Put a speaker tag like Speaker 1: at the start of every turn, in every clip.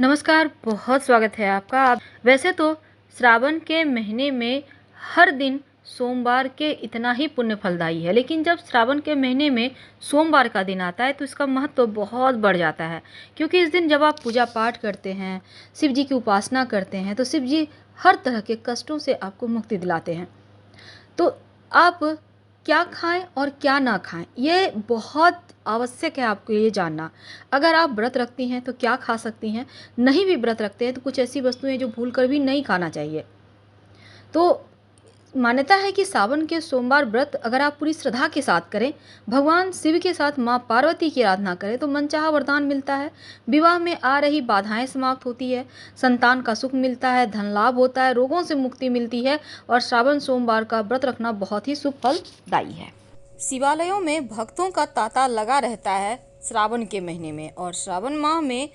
Speaker 1: नमस्कार, बहुत स्वागत है आपका। वैसे तो श्रावण के महीने में हर दिन सोमवार के इतना ही पुण्य फलदायी है, लेकिन जब श्रावण के महीने में सोमवार का दिन आता है तो इसका महत्व तो बहुत बढ़ जाता है। क्योंकि इस दिन जब आप पूजा पाठ करते हैं, शिव जी की उपासना करते हैं, तो शिव जी हर तरह के कष्टों से आपको मुक्ति दिलाते हैं। तो आप क्या खाएं और क्या ना खाएं, ये बहुत आवश्यक है आपको ये जानना। अगर आप व्रत रखती हैं तो क्या खा सकती हैं, नहीं भी व्रत रखते हैं तो कुछ ऐसी वस्तुएं जो भूल कर भी नहीं खाना चाहिए। तो मान्यता है कि सावन के सोमवार व्रत अगर आप पूरी श्रद्धा के साथ करें, भगवान शिव के साथ माँ पार्वती की आराधना करें तो मनचाहा वरदान मिलता है। विवाह में आ रही बाधाएं समाप्त होती है, संतान का सुख मिलता है, धन लाभ होता है, रोगों से मुक्ति मिलती है और श्रावण सोमवार का व्रत रखना बहुत ही शुभ फलदायी है। शिवालयों में भक्तों का तांता लगा रहता है श्रावण के महीने में, और श्रावण माह में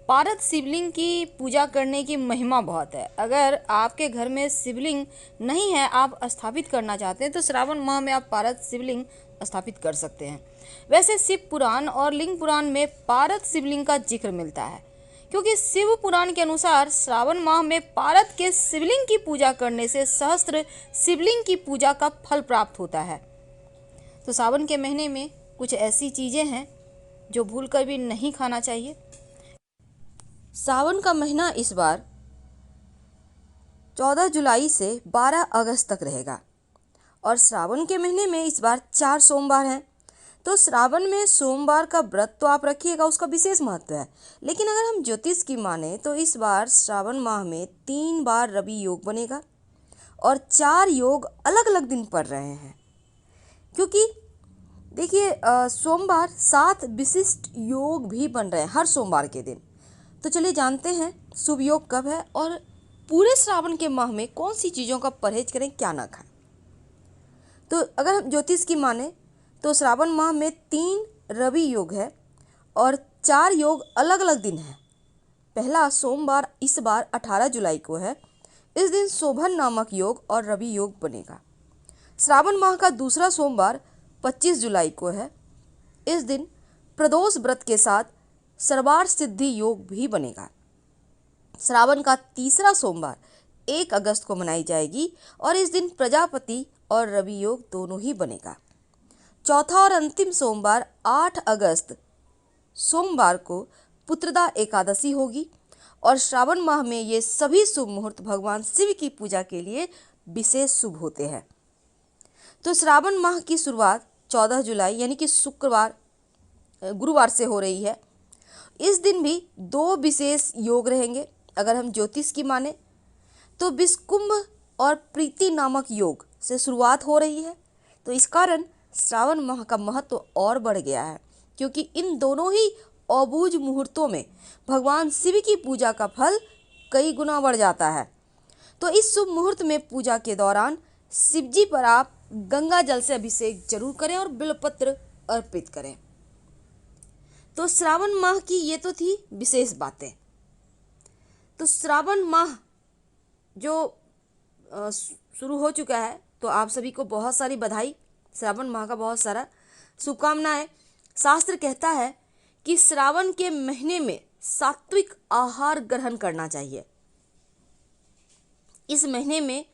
Speaker 1: पारद शिवलिंग की पूजा करने की महिमा बहुत है। अगर आपके घर में शिवलिंग नहीं है, आप स्थापित करना चाहते हैं, तो श्रावण माह में आप पारद शिवलिंग स्थापित कर सकते हैं। वैसे शिव पुराण और लिंग पुराण में पारद शिवलिंग का जिक्र मिलता है, क्योंकि शिव पुराण के अनुसार श्रावण माह में पारद के शिवलिंग की पूजा करने से सहस्त्र शिवलिंग की पूजा का फल प्राप्त होता है। तो सावन के महीने में कुछ ऐसी चीज़ें हैं जो भूल कर भी नहीं खाना चाहिए। सावन का महीना इस बार 14 जुलाई से 12 अगस्त तक रहेगा, और श्रावण के महीने में इस बार 4 सोमवार हैं। तो श्रावण में सोमवार का व्रत तो आप रखिएगा, उसका विशेष महत्व है। लेकिन अगर हम ज्योतिष की माने तो इस बार श्रावण माह में 3 बार रवि योग बनेगा और 4 योग अलग अलग दिन पड़ रहे हैं। क्योंकि देखिए, सोमवार 7 विशिष्ट योग भी बन रहे हैं हर सोमवार के दिन। तो चलिए जानते हैं शुभ योग कब है और पूरे श्रावण के माह में कौन सी चीज़ों का परहेज करें, क्या ना खाएं। तो अगर हम ज्योतिष की माने तो श्रावण माह में 3 रवि योग है और 4 योग अलग अलग दिन है। पहला सोमवार इस बार 18 जुलाई को है। इस दिन शोभन नामक योग और रवि योग बनेगा। श्रावण माह का दूसरा सोमवार 25 जुलाई को है। इस दिन प्रदोष व्रत के साथ सर्वार्थ सिद्धि योग भी बनेगा। श्रावण का तीसरा सोमवार 1 अगस्त को मनाई जाएगी और इस दिन प्रजापति और रवि योग दोनों ही बनेगा। चौथा और अंतिम सोमवार 8 अगस्त सोमवार को पुत्रदा एकादशी होगी, और श्रावण माह में ये सभी शुभ मुहूर्त भगवान शिव की पूजा के लिए विशेष शुभ होते हैं। तो श्रावण माह की शुरुआत 14 जुलाई यानी कि शुक्रवार गुरुवार से हो रही है। इस दिन भी 2 विशेष योग रहेंगे। अगर हम ज्योतिष की माने तो विषकुंभ और प्रीति नामक योग से शुरुआत हो रही है। तो इस कारण श्रावण माह का महत्व और बढ़ गया है, क्योंकि इन दोनों ही अबूझ मुहूर्तों में भगवान शिव की पूजा का फल कई गुना बढ़ जाता है। तो इस शुभ मुहूर्त में पूजा के दौरान शिव जी पर आप गंगा जल से अभिषेक जरूर करें और बिल्वपत्र अर्पित करें। तो श्रावण माह की ये तो थी विशेष बातें। तो श्रावण माह जो शुरू हो चुका है, तो आप सभी को बहुत सारी बधाई, श्रावण माह का बहुत सारा शुभकामनाएं। शास्त्र कहता है कि श्रावण के महीने में सात्विक आहार ग्रहण करना चाहिए। इस महीने में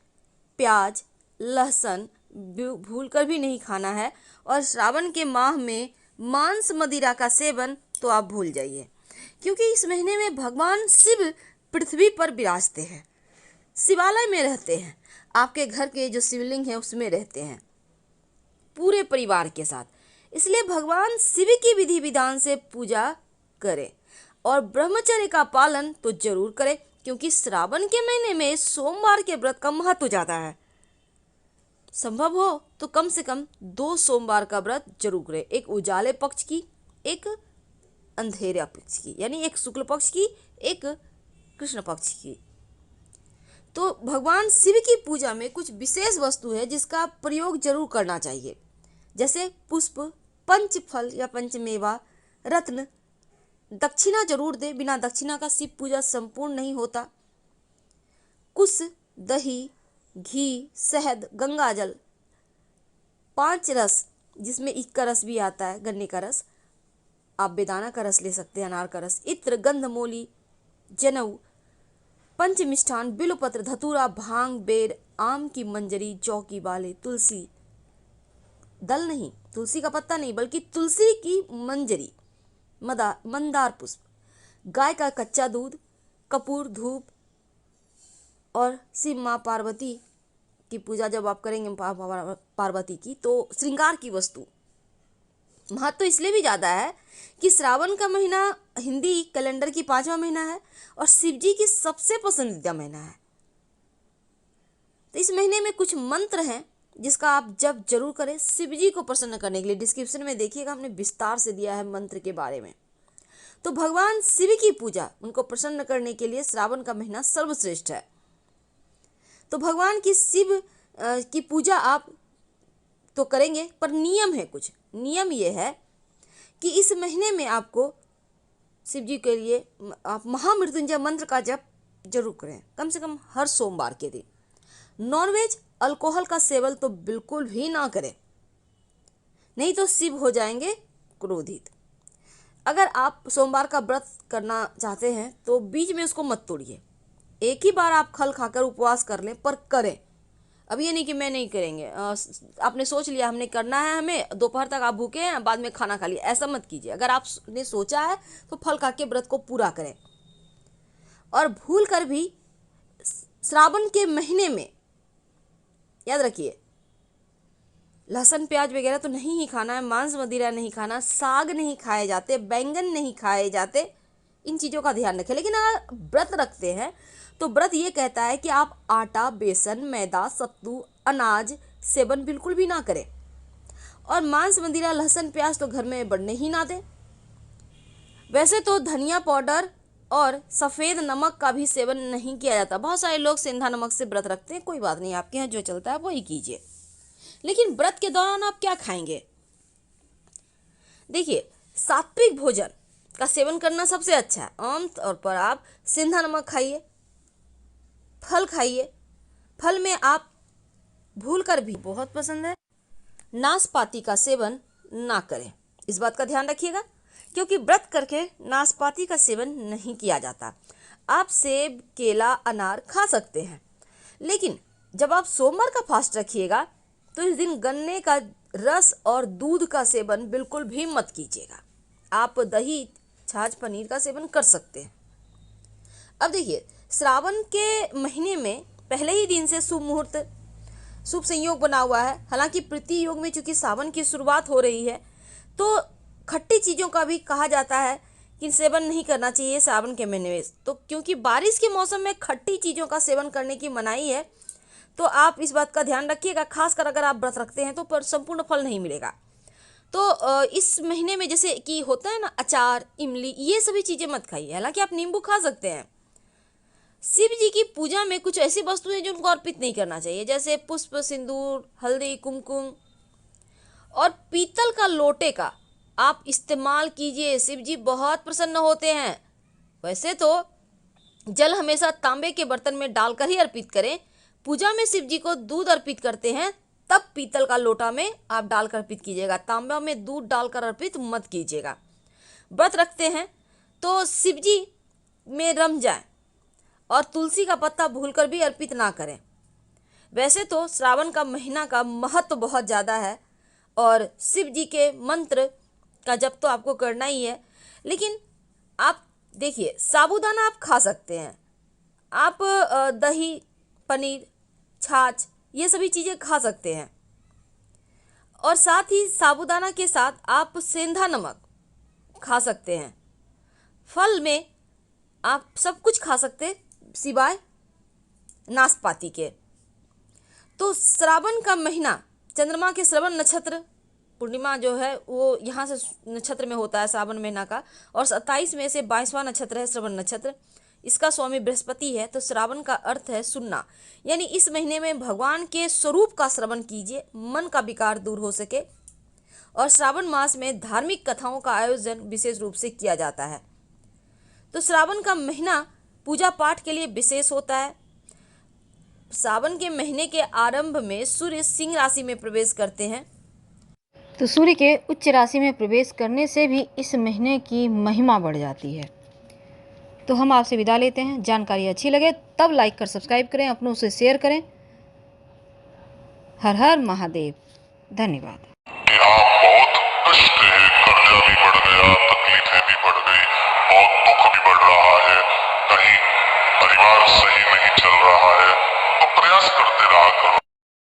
Speaker 1: प्याज लहसुन भूल कर भी नहीं खाना है, और श्रावण के माह में मांस मदिरा का सेवन तो आप भूल जाइए, क्योंकि इस महीने में भगवान शिव पृथ्वी पर विराजते हैं, शिवालय में रहते हैं। आपके घर के जो शिवलिंग है उसमें रहते हैं पूरे परिवार के साथ। इसलिए भगवान शिव की विधि विधान से पूजा करें और ब्रह्मचर्य का पालन तो जरूर करें, क्योंकि श्रावण के महीने में सोमवार के व्रत का महत्व ज्यादा है। संभव हो तो कम से कम 2 सोमवार का व्रत जरूर करें, एक उजाले पक्ष की, एक अंधेरे पक्ष की, यानी एक शुक्ल पक्ष की, एक कृष्ण पक्ष की। तो भगवान शिव की पूजा में कुछ विशेष वस्तु है जिसका प्रयोग जरूर करना चाहिए, जैसे पुष्प, पंचफल या पंचमेवा, रत्न। दक्षिणा जरूर दे, बिना दक्षिणा का शिव पूजा संपूर्ण नहीं होता। कुश, दही, घी, शहद, गंगा जल, 5 रस जिसमें ईख का रस भी आता है, गन्ने का रस, आप बेदाना का रस ले सकते हैं, अनार का रस, इत्र, गंधमोली, जनेऊ, पंच मिष्ठान, बिल्वपत्र, धतूरा, भांग, बेर, आम की मंजरी, जौ की बालें, तुलसी दल नहीं, तुलसी का पत्ता नहीं, बल्कि तुलसी की मंजरी, मंदार पुष्प, गाय का कच्चा दूध, कपूर, धूप और शिव माँ पार्वती की पूजा जब आप करेंगे पार्वती की, तो श्रृंगार की वस्तु। महत्व तो इसलिए भी ज़्यादा है कि श्रावण का महीना हिंदी कैलेंडर की 5वां महीना है और शिव जी की सबसे पसंदीदा महीना है। तो इस महीने में कुछ मंत्र हैं जिसका आप जब जरूर करें शिव जी को प्रसन्न करने के लिए। डिस्क्रिप्शन में देखिएगा, हमने विस्तार से दिया है मंत्र के बारे में। तो भगवान शिव की पूजा, उनको प्रसन्न करने के लिए श्रावण का महीना सर्वश्रेष्ठ है। तो भगवान की शिव की पूजा आप तो करेंगे, पर नियम है कुछ। नियम ये है कि इस महीने में आपको शिव जी के लिए आप महामृत्युंजय मंत्र का जप जरूर करें, कम से कम हर सोमवार के दिन। नॉनवेज, अल्कोहल का सेवन तो बिल्कुल भी ना करें, नहीं तो शिव हो जाएंगे क्रोधित। अगर आप सोमवार का व्रत करना चाहते हैं तो बीच में उसको मत तोड़िए। एक ही बार आप फल खाकर उपवास कर लें, पर करें। अब ये नहीं कि मैं नहीं करेंगे, आपने सोच लिया हमने करना है, हमें दोपहर तक आप भूखे हैं, बाद में खाना खा लिया, ऐसा मत कीजिए। अगर आपने सोचा है तो फल खा के व्रत को पूरा करें। और भूल कर भी श्रावण के महीने में याद रखिए, लहसुन प्याज वगैरह तो नहीं ही खाना है, मांस मदिरा नहीं खाना, साग नहीं खाए जाते, बैंगन नहीं खाए जाते, इन चीज़ों का ध्यान रखें। लेकिन अगर व्रत रखते हैं तो व्रत ये कहता है कि आप आटा, बेसन, मैदा, सत्तू, अनाज सेवन बिल्कुल भी ना करें। और मांस मदिरा, लहसुन प्याज तो घर में बढ़ने ही ना दें। वैसे तो धनिया पाउडर और सफ़ेद नमक का भी सेवन नहीं किया जाता। बहुत सारे लोग सेंधा नमक से व्रत रखते हैं, कोई बात नहीं, आपके यहाँ जो चलता है वही कीजिए। लेकिन व्रत के दौरान आप क्या खाएंगे? देखिए, सात्विक भोजन का सेवन करना सबसे अच्छा है। आमतौर पर आप सेंधा नमक खाइए, फल खाइए। फल में आप भूल कर भी, बहुत पसंद है, नाशपाती का सेवन ना करें। इस बात का ध्यान रखिएगा, क्योंकि व्रत करके नाशपाती का सेवन नहीं किया जाता। आप सेब, केला, अनार खा सकते हैं, लेकिन जब आप सोमवार का फास्ट रखिएगा तो इस दिन गन्ने का रस और दूध का सेवन बिल्कुल भी मत कीजिएगा। आप दही, छाछ, पनीर का सेवन कर सकते हैं। अब देखिए, श्रावण के महीने में पहले ही दिन से शुभ मुहूर्त, शुभ संयोग बना हुआ है। हालांकि प्रति योग में चूंकि सावन की शुरुआत हो रही है, तो खट्टी चीज़ों का भी कहा जाता है कि सेवन नहीं करना चाहिए सावन के महीने में। तो क्योंकि बारिश के मौसम में खट्टी चीज़ों का सेवन करने की मनाही है, तो आप इस बात का ध्यान रखिएगा। खासकर अगर आप व्रत रखते हैं तो पर संपूर्ण फल नहीं मिलेगा। तो इस महीने में जैसे कि होता है ना, अचार, इमली, ये सभी चीज़ें मत खाइए। हालांकि आप नींबू खा सकते हैं। शिव जी की पूजा में कुछ ऐसी वस्तुएं हैं जो उनको अर्पित नहीं करना चाहिए, जैसे पुष्प, सिंदूर, हल्दी, कुमकुम और पीतल का लोटे का आप इस्तेमाल कीजिए। शिव जी बहुत प्रसन्न होते हैं। वैसे तो जल हमेशा तांबे के बर्तन में डालकर ही अर्पित करें। पूजा में शिव जी को दूध अर्पित करते हैं, तब पीतल का लोटा में आप डालकर अर्पित कीजिएगा। तांबा में दूध डालकर अर्पित मत कीजिएगा। व्रत रखते हैं तो शिव जी में रम जाए, और तुलसी का पत्ता भूलकर भी अर्पित ना करें। वैसे तो श्रावण का महीना का महत्व बहुत ज़्यादा है और शिव जी के मंत्र का जप तो आपको करना ही है। लेकिन आप देखिए, साबूदाना आप खा सकते हैं, आप दही, पनीर, छाछ, ये सभी चीज़ें खा सकते हैं। और साथ ही साबूदाना के साथ आप सेंधा नमक खा सकते हैं। फल में आप सब कुछ खा सकते सिवाय नाशपाती के। तो श्रावण का महीना, चंद्रमा के श्रवण नक्षत्र, पूर्णिमा जो है वो यहाँ से नक्षत्र में होता है श्रावण महीना का, और 27 में से 22वां नक्षत्र है श्रवण नक्षत्र। इसका स्वामी बृहस्पति है। तो श्रावण का अर्थ है सुनना, यानी इस महीने में भगवान के स्वरूप का श्रवण कीजिए, मन का विकार दूर हो सके। और श्रावण मास में धार्मिक कथाओं का आयोजन विशेष रूप से किया जाता है। तो श्रावण का महीना पूजा पाठ के लिए विशेष होता है। सावन के महीने के आरंभ में सूर्य सिंह राशि में प्रवेश करते हैं।
Speaker 2: तो सूर्य के उच्च राशि में प्रवेश करने से भी इस महीने की महिमा बढ़ जाती है। तो हम आपसे विदा लेते हैं। जानकारी अच्छी लगे तब लाइक कर सब्सक्राइब करें, अपनों से शेयर करें। हर हर महादेव। धन्यवाद।
Speaker 3: कि आप बहुत कष्ट है, कर्जा भी बढ़ गया, तकलीफें भी बढ़ गई, बहुत दुख भी बढ़ रहा है, कहीं परिवार सही नहीं चल रहा है, तो प्रयास करते रहा करो